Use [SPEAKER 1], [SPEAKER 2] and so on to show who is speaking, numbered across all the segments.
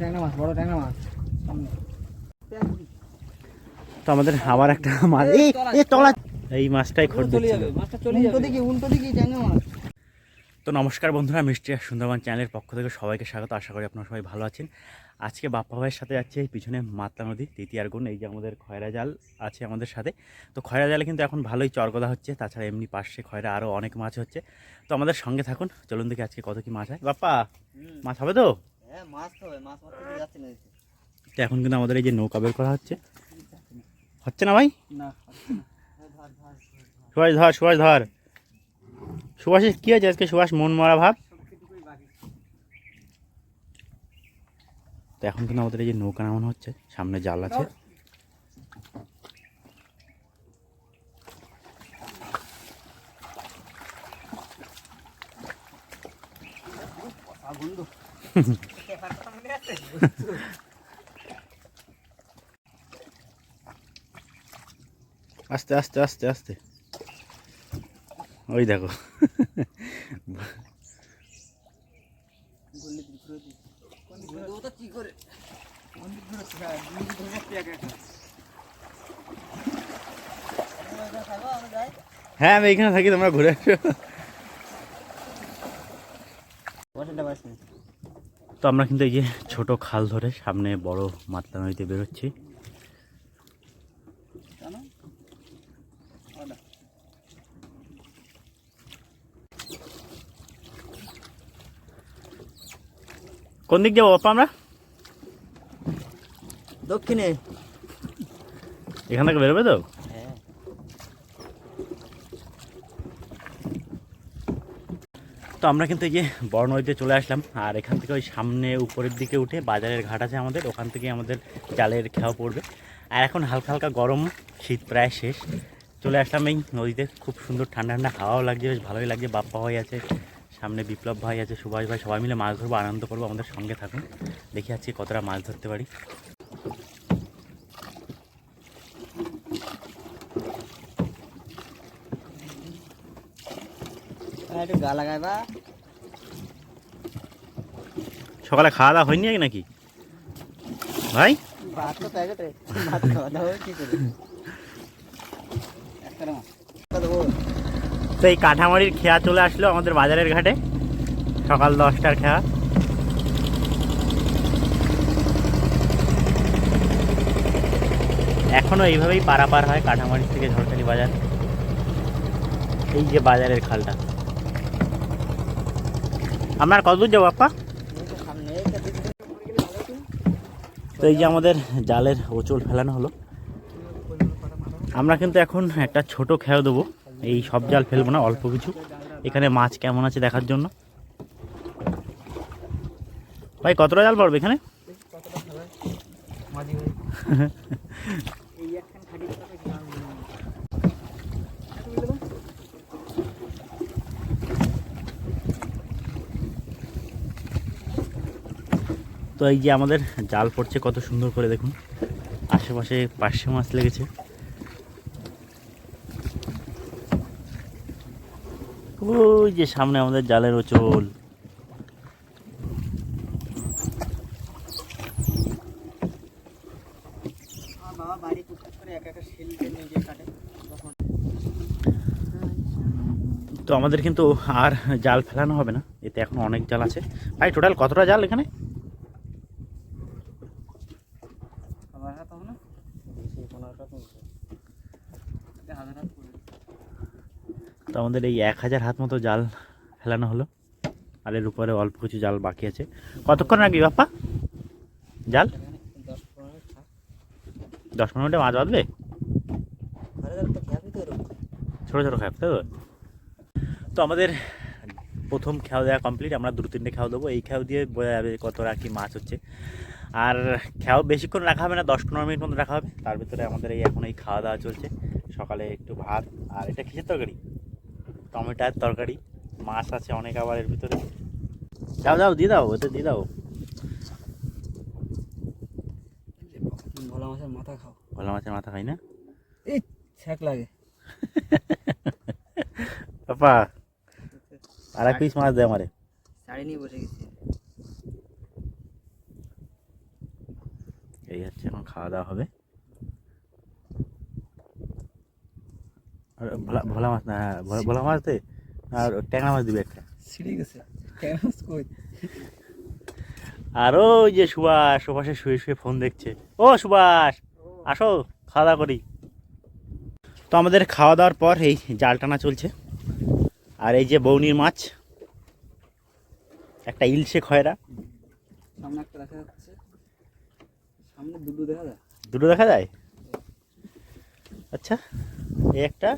[SPEAKER 1] ট্যাংরা মাছ, বড় ট্যাংরা মাছ সামনে।
[SPEAKER 2] তো আমাদের আবার একটা মাছ, এই তলা, এই মাছটাই খোঁজ দিচ্ছিল।
[SPEAKER 1] মাছটা চলে যাবে উল্টো দিকে ট্যাংরা মাছ।
[SPEAKER 2] তো নমস্কার বন্ধুরা, মিষ্টি আর সুন্দরবন চ্যানেলের পক্ষ থেকে সবাইকে স্বাগত। আশা করি আপনারা সবাই ভালো আছেন। আজকে বাপ্পা ভাইয়ের সাথে যাচ্ছে এই পিছনে মাতলা নদী তৃতীয়ার গুণ। এই যে আমাদের খয়রা জাল আছে আমাদের সাথে। তো খয়রা জালে কিন্তু এখন ভালোই চরগোদা হচ্ছে, তাছাড়া এমনি পাশে খয়রা আরও অনেক মাছ হচ্ছে। তো আমাদের সঙ্গে থাকুন, চলুন দেখি আজকে কত কি মাছ হয়। বাপ্পা, মাছ হবে তো?
[SPEAKER 1] হ্যাঁ মাছ তো হবে, মাছ মারতে যাচ্ছে না।
[SPEAKER 2] তো এখন কিন্তু আমাদের এই যে নৌকা বের করা হচ্ছে না ভাই?
[SPEAKER 1] না
[SPEAKER 2] সুভাষ ধর, সুভাষ ধর। সুভাষের কী আছে আজকে? সুভাষ মন মরা ভাব। তো এখন কিন্তু আমাদের এই যে নৌকা নামানো হচ্ছে, সামনে জাল আছে। আস্তে আস্তে আস্তে আস্তে, ওই দেখো। হ্যাঁ আমি এইখানে থাকি, তোমরা ঘুরে আসো। তো আমরা কিন্তু এই যে ছোট খাল ধরে সামনে বড় মাতলা নদীতে বেরোচ্ছি। কোন দিক যাবো বাপ্পা আমরা?
[SPEAKER 1] দক্ষিণে।
[SPEAKER 2] এখান থেকে বেরোবে তো?
[SPEAKER 1] হ্যাঁ।
[SPEAKER 2] তো আমরা কিন্তু এই যে বড় নদীতে চলে আসলাম, আর এখান থেকে ওই সামনে উপরের দিকে উঠে বাজারের ঘাট আছে আমাদের, ওখান থেকে আমাদের জালের খেয়া পড়বে। আর এখন হালকা হালকা গরম, শীত প্রায় শেষ, চলে আসলাম এই নদীতে। খুব সুন্দর ঠান্ডা ঠান্ডা হাওয়াও লাগছে, বেশ ভালোই লাগছে। বাপ্পা ভাই আছে সামনে, বিপ্লব ভাই আছে, সুভাষ ভাই, সবাই মিলে মাছ ধরবো, আনন্দ করবো। আমাদের সঙ্গে থাকুন, দেখি আজকে কতটা মাছ ধরতে পারি।
[SPEAKER 1] একটু গা লাগাইবা।
[SPEAKER 2] সকালে খাওয়া দাওয়া হয়নি নাকি ভাই?
[SPEAKER 1] ভাত তো প্যাকেটে, ভাত খাওয়া দাওয়া কি করে?
[SPEAKER 2] তো এই কাঠামারির খেয়া চলে আসলো আমাদের বাজারের ঘাটে, সকাল 10টার খেয়া। এখনো এইভাবেই পারাপার হয় কাঠামারি থেকে ঝড়খালি বাজার। এই যে বাজারের খালটা। আপনার কত দূর যাবো আপা? তো এই যে আমাদের জালের ওচল ফেলানো হলো। আমরা কিন্তু এখন একটা ছোট খেয়া দেবো, এই সব জাল ফেলবো না, অল্প কিছু। এখানে মাছ কেমন আছে দেখার জন্য। ভাই কতটা জাল পড়বে এখানে? তো এই যে আমাদের জাল পড়ছে কত সুন্দর করে, দেখুন আশেপাশে পার্শে মাছ লেগেছে। ওই যে সামনে আমাদের জালের ওচল। তো আমাদের কিন্তু আর জাল ফেলানো হবে না, এতে এখন অনেক জাল আছে। ভাই টোটাল কতটা জাল এখানে? তো আমাদের এই 1000 হাত মতো জাল ফেলানো হলো, আর এর উপরে অল্প কিছু জাল বাকি আছে। কতক্ষণ লাগবে বাপ্পা জাল? 10-15 মিনিটে মাছ বাঁধবে? ছোটো ছোটো খাপ তো। তো আমাদের প্রথম খেয়াও দেওয়া কমপ্লিট, আমরা 2-3টে খেয়াও দেবো। এই খেয়াও দিয়ে বোঝা যাবে কতটা কি মাছ হচ্ছে। আর খেয়াও বেশিক্ষণ রাখা হবে না, 10-15 মিনিট মতো রাখা হবে। তার ভিতরে আমাদের এই এখন এই খাওয়া দাওয়া চলছে। সকালে একটু ভাত, আর এটা কিসের তরকারি? টমেটোর তরকারি, মাছ আছে অনেক আবার এর ভিতরে। যাও যাও দিয়ে দাও, ওতে দিয়ে দাও।
[SPEAKER 1] ভোলা মাছের মাথা খাও।
[SPEAKER 2] ভোলা মাছের মাথা খাই না?
[SPEAKER 1] এই ছ্যাক লাগে।
[SPEAKER 2] পাপা আর এক পিস মাছ দে আমারে।
[SPEAKER 1] শাড়ি নিয়ে বসে গেছি।
[SPEAKER 2] এই হচ্ছে এখন খাওয়া দাওয়া হবে। আর ভোলা মাছ না, ভোলা মাছ দে আর ট্যাংরা মাছ দিবে একটা।
[SPEAKER 1] ছিঁড়ে গেছে কেমন কই।
[SPEAKER 2] আর ওই যে সুভাষে শুয়ে শুয়ে ফোন দেখছে। ও সুভাষ, আসো খাওয়া দাওয়া করি। তো আমাদের খাওয়া দাওয়ার পর এই জাল টানা চলছে। আর এই যে বৌনির মাছ, একটা ইলশে খয়রা,
[SPEAKER 1] সামনে একটা দেখা যাচ্ছে, সামনে দুটো দেখা যায়।
[SPEAKER 2] দুটো দেখা যায়। আচ্ছা, এই একটা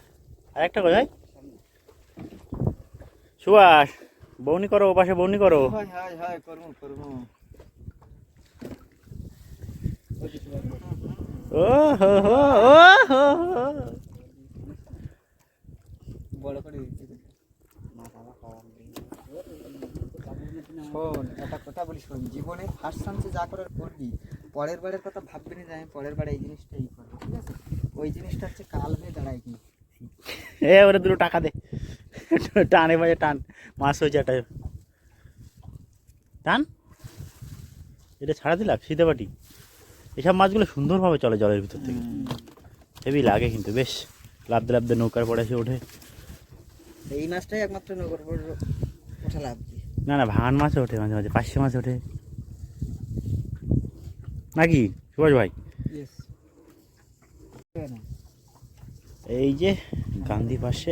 [SPEAKER 2] আর একটা কোথায়? সুভাষ, বৌনি করো, ও পাশে বৌনি করো।
[SPEAKER 1] হয় হয় হয়, করবো করবো।
[SPEAKER 2] ও হো হো ও হো হো।
[SPEAKER 1] বড় করে দিচ্ছি। শোন, একটা কথা বলি শোন, জীবনে ফার্স্ট চান্সে যা করার করবি, পরের বারের কথা ভাববি না যে আমি পরের বারে এই জিনিসটা ই করবো, ঠিক আছে? ওই জিনিসটা হচ্ছে কাল হয়ে দাঁড়ায় কি।
[SPEAKER 2] এ ওরে দুটো টাকা দে, টানে বাজে টান, মাছ হয়েছে একটা টান। এটা ছাড়া দিলাম শীতে বাটি। এসব মাছগুলো সুন্দরভাবে চলে জলের ভিতর থেকে, হেভি লাগে কিন্তু বেশ। লাফতে লাফতে নৌকার পরে এসে ওঠে।
[SPEAKER 1] এই মাছটাই একমাত্র নগর ওঠা লাভ কি।
[SPEAKER 2] না না, ভাঙান মাছ ওঠে মাঝে মাঝে, পার্শে মাছ ওঠে নাকি সুভাষ ভাই? এই যে গান্ধী পাশে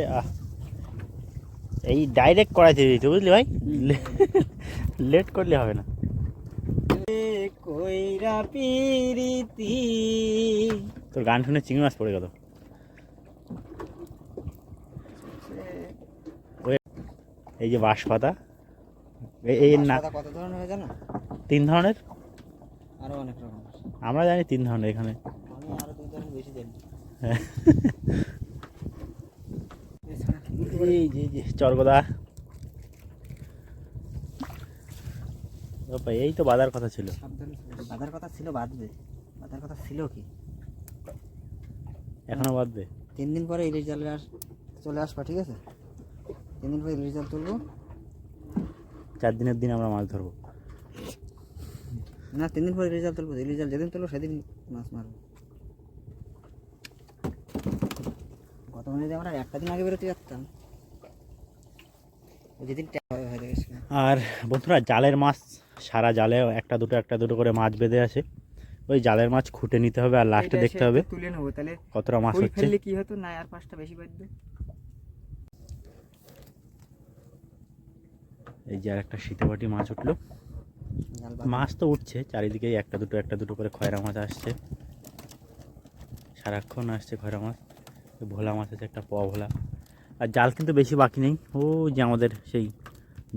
[SPEAKER 2] এই ডাইরেক্ট করাইতে দিতে, বুঝলি ভাই? লেট করলে হবে না।
[SPEAKER 1] কইরা পিরিতি,
[SPEAKER 2] তোর গান শুনে চিংড়ি মাছ পড়ে গেল। এই যে বাঁশ পাতা, এই না
[SPEAKER 1] কত ধরনের হয় জানো?
[SPEAKER 2] 3 ধরনের।
[SPEAKER 1] আরো অনেক রকম আছে।
[SPEAKER 2] আমরা জানি 3 ধরনের এখানে।
[SPEAKER 1] আমি আরো 2 ধরনের বেশি জানি।
[SPEAKER 2] এই যে চরগোদা, এই তো বাঁধার কথা ছিল।
[SPEAKER 1] বাঁধার কথা ছিল, বাঁধবে। বাঁধার কথা ছিল কি,
[SPEAKER 2] এখনো বাঁধবে।
[SPEAKER 1] 3 দিন পরে ইলিশ জালে চলে আসবা, ঠিক আছে? 3 দিন পরে ইলিশ জাল তুলবো।
[SPEAKER 2] 4 দিনের দিন আমরা মাছ ধরবো
[SPEAKER 1] না, 3 দিন পরে ইলিশ জাল তুলবো। ইলিশ জাল যেদিন তুলবো সেদিন মাছ মারবো। গত মানে যদি আমরা একটা দিন আগে বেরোতে যাচ্তাম, যেদিন হয়ে গেছে।
[SPEAKER 2] আর বন্ধুরা, জালের মাছ সারা জালে একটা দুটো করে মাছ বেঁধে আসে। ওই জালের মাছ খুঁটে নিতে হবে আর লাস্টে দেখতে হবে
[SPEAKER 1] তুলে নেবো। তাহলে
[SPEAKER 2] কতটা মাছ হচ্ছে।
[SPEAKER 1] ফেললে কি হতো না, আর 5টা বেশি বাঁধবে।
[SPEAKER 2] এই যে আর একটা শীতবাটি মাছ উঠলো। মাছ তো উঠছে চারিদিকেই, একটা দুটো করে খয়রা মাছ আসছে, সারাক্ষণ আসছে খয়রা মাছ। ভোলা মাছ আছে একটা, ভোলা। আর জাল কিন্তু বেশি বাকি নেই। ও যে আমাদের সেই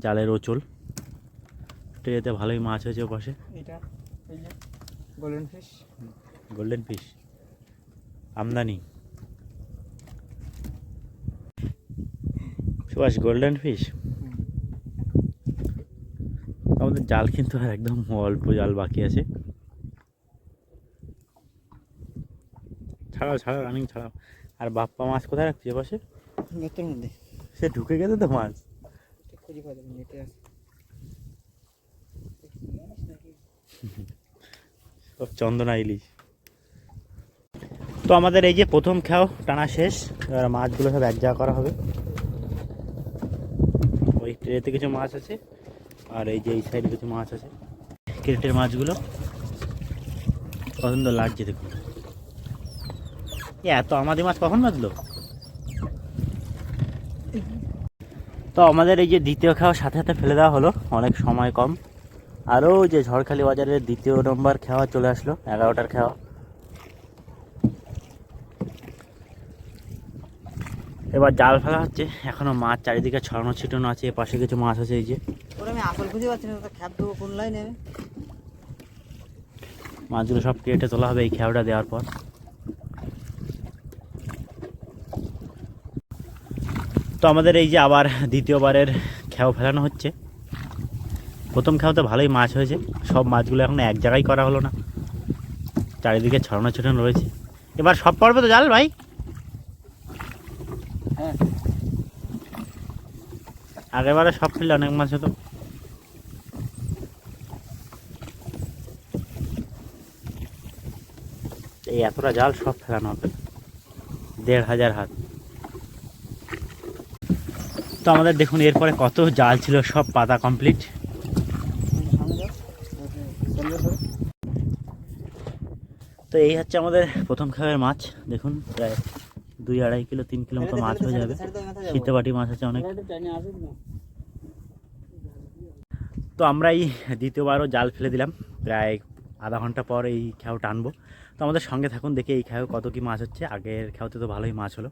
[SPEAKER 2] জালের ওচল, এতে ভালোই মাছ হয়েছে ও পাশে।
[SPEAKER 1] এটা এই যে গোল্ডেন ফিশ।
[SPEAKER 2] গোল্ডেন ফিশ আমদানি। Subhash, golden fish. আমাদের জাল কিন্তু আর একদম অল্প জাল বাকি আছে। ছাড়াও ছাড়াও, রানিং ছাড়াও। আর বাপ্পা মাছ কোথায় রাখছি পাশে?
[SPEAKER 1] নেটের মধ্যে।
[SPEAKER 2] সে ঢুকে গেছে তো মাছ।
[SPEAKER 1] খুঁজে পাওয়া যাবে, নেটে আছে।
[SPEAKER 2] সব চন্দনা ইলিশ। তো আমাদের এই যে প্রথম খাও টানা শেষ। এবার মাছগুলো সব এক জায়গা করা হবে। ওই ট্রেতে কিছু মাছ আছে, আর এই যে এই সাইডে কিছু মাছ আছে। ক্রেটের মাছগুলো পছন্দ লাগছে দেখুন। এত আমাদের মাছ কখন বাঁধলো? তো আমাদের এই যে দ্বিতীয় খাওয়া সাথে সাথে ফেলে দেওয়া হলো, অনেক সময় কম। আরও যে ঝড়খালি বাজারের 2য় নম্বর খাওয়া চলে আসলো, 11টার খাওয়া। এবার জাল ফেলা হচ্ছে, এখনো মাছ চারিদিকে ছড়ানো ছিটানো আছে। পাশে কিছু মাছ আছে এই যে।
[SPEAKER 1] ওরা আমি আসল খুঁজে পাচ্ছি না, খ্যাপ দেবো কোন লাইনে।
[SPEAKER 2] মাছগুলো সব কেটে তোলা হবে এই খেয়াটা দেওয়ার পর। তো আমাদের এই যে আবার দ্বিতীয়বারের খেয়াও ফেলানো হচ্ছে। প্রথম খেয়াতে ভালোই মাছ হয়েছে, সব মাছগুলো এখন এক জায়গায় করা হলো না, চারিদিকে ছড়ানো ছিটানো রয়েছে। এবার সব পড়বে তো জাল ভাই?
[SPEAKER 1] হ্যাঁ,
[SPEAKER 2] আগেরবারে সব ফেললে অনেক মাছ হতো। এই এতটা জাল সব ফেলানো হবে, 1500 হাত। তো আমাদের দেখুন এরপরে কত জাল ছিল, সব পাতা কমপ্লিট। তো এই হচ্ছে আমাদের প্রথম খাওয়ার মাছ। দেখুন প্রায় 2-2.5 কিলো 3 কিলো মতো মাছ হয়ে যাবে। শীতবাটি মাছ আছে অনেক। তো আমরা এই দ্বিতীয়বারও জাল ফেলে দিলাম, প্রায় আধা ঘন্টা পর এই খেয়াও টানবো। তো আমাদের সঙ্গে থাকুন, দেখি এই খেয়াও কত কি মাছ হচ্ছে। আগের খেয়াতে তো ভালোই মাছ হলো।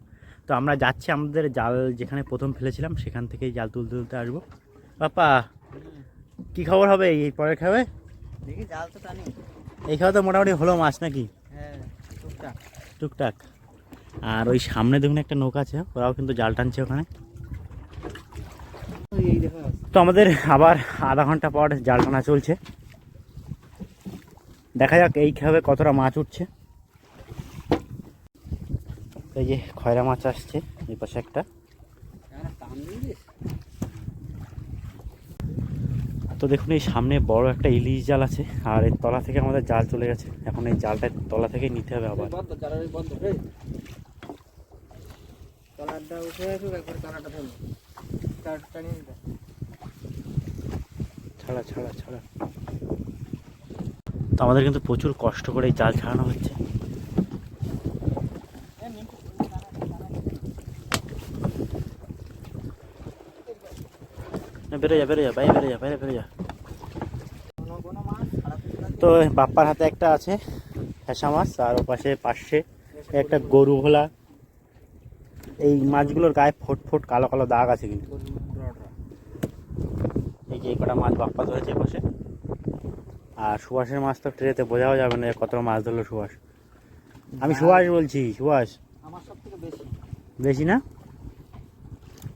[SPEAKER 2] তো আমরা যাচ্ছি আমাদের জাল যেখানে প্রথম ফেলেছিলাম সেখান থেকেই জাল তুলতে তুলতে আসবো। বাপ্পা কি খবর হবে এই পরের খাবে?
[SPEAKER 1] দেখি জাল তো টানি।
[SPEAKER 2] এই খাওয়া তো মোটামুটি হলো মাছ নাকি?
[SPEAKER 1] হ্যাঁ, টুকটাক
[SPEAKER 2] টুকটাক। আর ওই সামনে দেখুন একটা নৌকা আছে, ওরাও কিন্তু জাল টানছে ওখানে।
[SPEAKER 1] এই দেখো।
[SPEAKER 2] তো আমাদের আবার আধা ঘন্টা পর জাল টানা চলছে। দেখা যাক এই খাবে কতটা মাছ উঠছে। এই যে খয়রা মাছ আসছে এই পাশে একটা। তো দেখুন এই সামনে বড় একটা ইলিশ জাল আছে, আর এর তলা থেকে আমাদের জাল চলে গেছে। এখন এই জালটা তলা থেকে নিতে হবে আবার।
[SPEAKER 1] তলাটা উঠে আসুক, একবার তলাটা ধরবো। তারটা নিয়ে নিতে।
[SPEAKER 2] ছাড়া ছাড়া ছাড়া। তো আমাদের কিন্তু প্রচুর কষ্ট করে এই জাল ছাড়ানো হচ্ছে। বেরো যা বেরো যা, বাইরে বেরো যা, বাইরে বেরো যা। তো বাপ্পার হাতে একটা আছে ফ্যাসা মাছ, আর ওপাশে পাশে একটা গরু ভোলা। এই মাছগুলোর গায়ে ফোট ফোট কালো কালো দাগ আছে কিন্তু। এই যে কটা মাছ বাপ্পা ধরেছে পাশে। আর সুভাষের মাছ তো ট্রেতে বোঝাও যাবে না কত মাছ ধরলো সুভাষ। আমি সুভাষ বলছি, সুভাষ।
[SPEAKER 1] আমার সব থেকে বেশি।
[SPEAKER 2] বেশি না?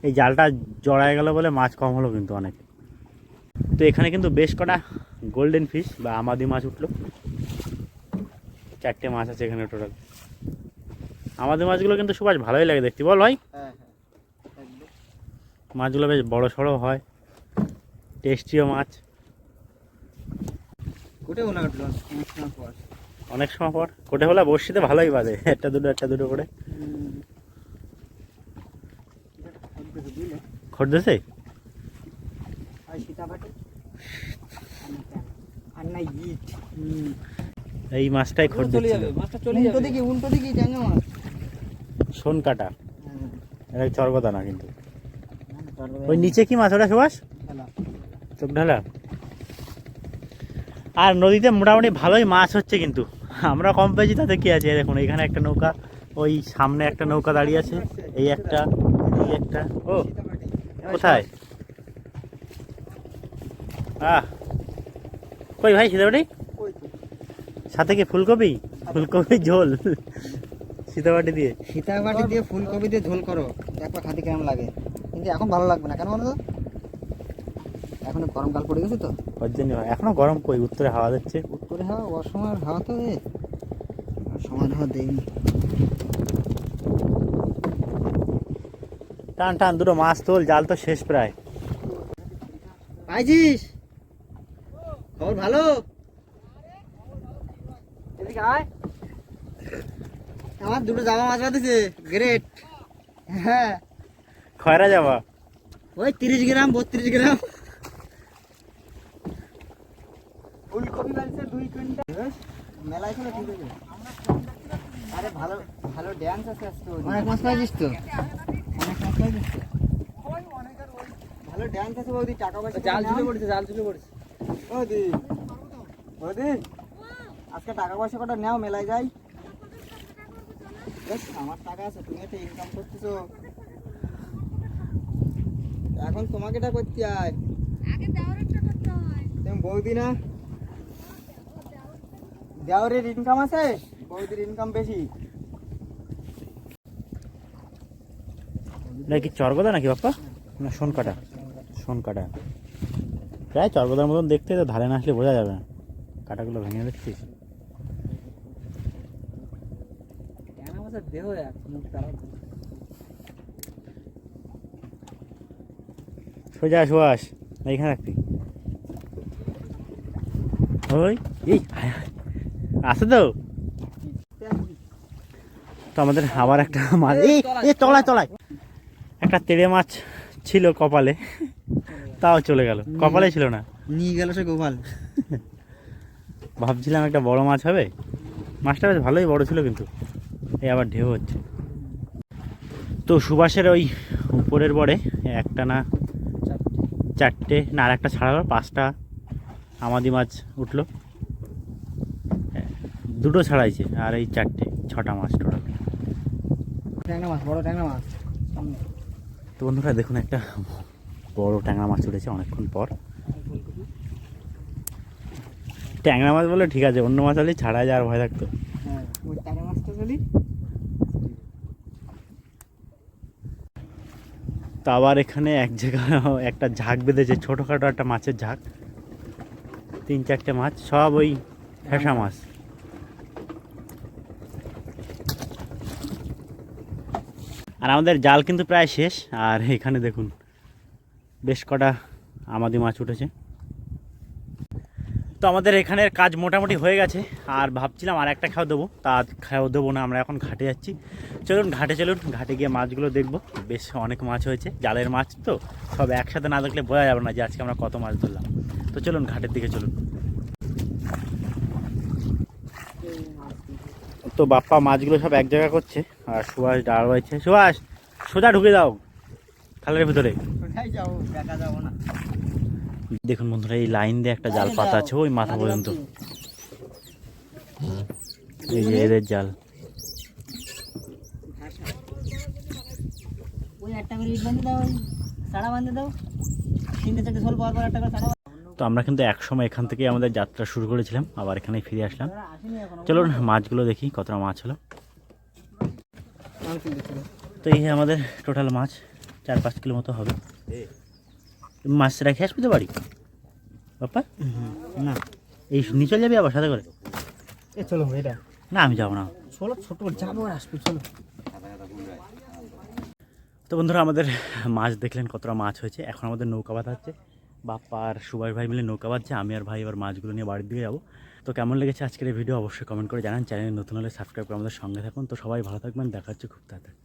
[SPEAKER 2] এই জালটা জড়ায় গেল বলে মাছ কম হলো কিন্তু অনেক। তো এখানে কিন্তু বেশ কটা গোল্ডেন ফিশ বা আমাদি মাছ উঠলো। 4টে মাছ আছে এখানে টোটাল। আমাদের মাছগুলো কিন্তু সুভাষ ভালোই লাগে দেখতে, বল ভাই?
[SPEAKER 1] হ্যাঁ হ্যাঁ, একদম।
[SPEAKER 2] মাছগুলো বেশ বড় সড়ো হয়, টেস্টিও মাছ।
[SPEAKER 1] কোটে ওনা উঠলো অনেক সময় পর।
[SPEAKER 2] অনেক সময় পর কোটে হলে বড়শিতে ভালোই বাজে, একটা দুটো করে। খড়দেছে এই মাছটাই খড় দিচ্ছিল।
[SPEAKER 1] উল্টো দিকে ট্যাংরা মাছ।
[SPEAKER 2] শোন কাটা, এটা চরগদা না কিন্তু। ওই নিচে কি মাছ ওটা সুভাষ? চোখ ঢালা। আর নদীতে মোটামুটি ভালোই মাছ হচ্ছে কিন্তু আমরা কম পেয়েছি তাতে কি আছে। দেখুন এখানে একটা নৌকা, ওই সামনে একটা নৌকা দাঁড়িয়ে আছে, এই একটা, এই একটা। ও কোথায়? কই ভাই সীতাবাটি? সাথে কি ফুলকপি? ফুলকপি ঝোল সীতাবাটি দিয়ে।
[SPEAKER 1] সীতাবাটি দিয়ে ফুলকপি দিয়ে ঝোল করো, দেখো খাতে কেমন লাগে। কিন্তু এখন ভালো লাগবে না, কেন বলো তো? এখন গরমকাল পড়ে গেছে তো,
[SPEAKER 2] ওর জন্য এখনো গরম। কই উত্তরে হাওয়া দিচ্ছে।
[SPEAKER 1] উত্তরে হাওয়া, অসময়ের হাওয়া তো সময় হাওয়া দেয়নি।
[SPEAKER 2] টান টান দুটো মাছ তোল, জাল তো শেষ প্রায়।
[SPEAKER 1] পাইছিস? খবর ভালো? এদিকে আয়। আমার দুটো জামা মাছ বাঁধেছে, গ্রেট। হ্যাঁ,
[SPEAKER 2] খয়রা যাবা
[SPEAKER 1] ওই 30 গ্রাম 32 গ্রাম ফুলকপি বাড়ছে 2 কুইন্টাল। মেলায় ছিল ঠিক আছে। আরে ভালো ভালো ড্যান্স আছে আজকে। অনেক মাছ পাইছিস তো? অনেক মাছ পাইছিস তো? ভালো ড্যান্স আছে বৌদি, টাকা পয়সা জাল ঝুলে পড়েছে, জাল ঝুলে পড়েছে। বৌদি বৌদি আজকে টাকা পয়সা কটা নাও, মেলায় যাই। বেশ, আমার টাকা আছে, তুমি একটা ইনকাম করতেছো। এখন তোমাকে এটা করতে হয়, তুমি বৌদি না? দেওরের ইনকাম আছে, বৌদির ইনকাম বেশি।
[SPEAKER 2] এটা কি চরগদা নাকি বাপ্পা? না শোন কাটা, শোন কাটা। প্রায় চরগদার মতন দেখতে, তো ধারে না আসলে বোঝা যাবে না। কাটাগুলো ভেঙে দেখছিস?
[SPEAKER 1] দেহ
[SPEAKER 2] সোজা সুয়াস এইখানে রাখবি। ওই এই আছে তো। তো আমাদের আবার একটা মাছ, এই তলায় তলায় একটা তেড়ে মাছ ছিল কপালে, তাও চলে গেল। কপালে ছিল না,
[SPEAKER 1] নিয়ে গেল সে গোপাল।
[SPEAKER 2] ভাবছিলাম একটা বড় মাছ হবে, মাছটা বেশ ভালোই বড় ছিল, কিন্তু এই আবার ঢেউ হচ্ছে। তো সুভাষের ওই উপরের বড়ে একটা না চারটে না, আর একটা ছাড়া হলো, 5টা আমাদি মাছ উঠলো, দুটো ছাড়াইছে, আর এই 4টে 6টা মাছ টোটাল।
[SPEAKER 1] ট্যাংরা মাছ, বড় ট্যাংরা মাছ।
[SPEAKER 2] তো বন্ধুরা দেখুন, একটা বড় ট্যাংরা মাছ উঠেছে অনেকক্ষণ পর। ট্যাংরা মাছ বলে ঠিক আছে, অন্য মাছ হলে ছাড়া যাওয়ার ভয় থাকতো।
[SPEAKER 1] হ্যাঁ, ওই ট্যাংরা মাছটা বলি।
[SPEAKER 2] তো আবার এখানে এক জায়গায় একটা ঝাঁক বেঁধেছে, ছোটোখাটো একটা মাছের ঝাঁক, 3-4টে মাছ, সব ওই ফ্যাসা মাছ। আর আমাদের জাল কিন্তু প্রায় শেষ। আর এখানে দেখুন বেশ কটা আমাদি মাছ উঠেছে। তো আমাদের এখানের কাজ মোটামুটি হয়ে গেছে, আর ভাবছিলাম আর একটা খাওয়া দেবো, তা খাওয়া দেবো না, আমরা এখন ঘাটে যাচ্ছি। চলুন ঘাটে চলুন, ঘাটে গিয়ে মাছগুলো দেখবো। বেশ অনেক মাছ হয়েছে, জালের মাছ তো, সব একসাথে না দেখলে বোঝা যাবে না যে আজকে আমরা কত মাছ ধরলাম। তো চলুন ঘাটের দিকে চলুন। তো বাপ্পা মাছগুলো সব এক জায়গা করছে, আর সুভাষ ডাল রয়েছে। সুভাষ, সোজা ঢুকে দাও খালের ভিতরে।
[SPEAKER 1] কোথায় যাবো, দেখা যাবো না।
[SPEAKER 2] দেখুন বন্ধুরা, এই লাইন দিয়ে একটা জাল পাতা আছে ওই মাথা পর্যন্ত, এই যে এদের জাল।
[SPEAKER 1] ওই একটা করে ইট বাঁধে দাও, ওই সাড়া বাঁধে দাও, 3-4টে শোল পাওয়ার পর একটা করে সাড়া।
[SPEAKER 2] তো আমরা কিন্তু এক সময় এখান থেকে আমাদের যাত্রা শুরু করেছিলাম, আবার এখানে ফিরে আসলাম। চলুন মাছগুলো দেখি কতটা মাছ হলো। তো এই আমাদের টোটাল মাছ 4-5 কিলো মতো হবে। মাছ রেখে আসবি তো বাড়ি বাপ্পা?
[SPEAKER 1] না,
[SPEAKER 2] এই নিয়ে চলে যাবি আবার সাথে করে?
[SPEAKER 1] এ চলো এটা।
[SPEAKER 2] না আমি যাবো না।
[SPEAKER 1] চলো, ছোট যাবো আর আসবো, চলো।
[SPEAKER 2] তো বন্ধুরা আমাদের মাছ দেখলেন কতটা মাছ হয়েছে। এখন আমাদের নৌকা বাঁধা হচ্ছে, বাপ্পা আর সুভাষ ভাই মিলে নৌকা বাঁধছে, আমি আর ভাই এবার মাছগুলো নিয়ে বাড়ির দিকে যাবো। তো কেমন লেগেছে আজকের এই ভিডিও অবশ্যই কমেন্ট করে জানান। চ্যানেল নতুন হলে সাবস্ক্রাইব করে আমাদের সঙ্গে থাকুন। তো সবাই ভালো থাকবেন, দেখা হচ্ছে খুব তাড়াতাড়ি।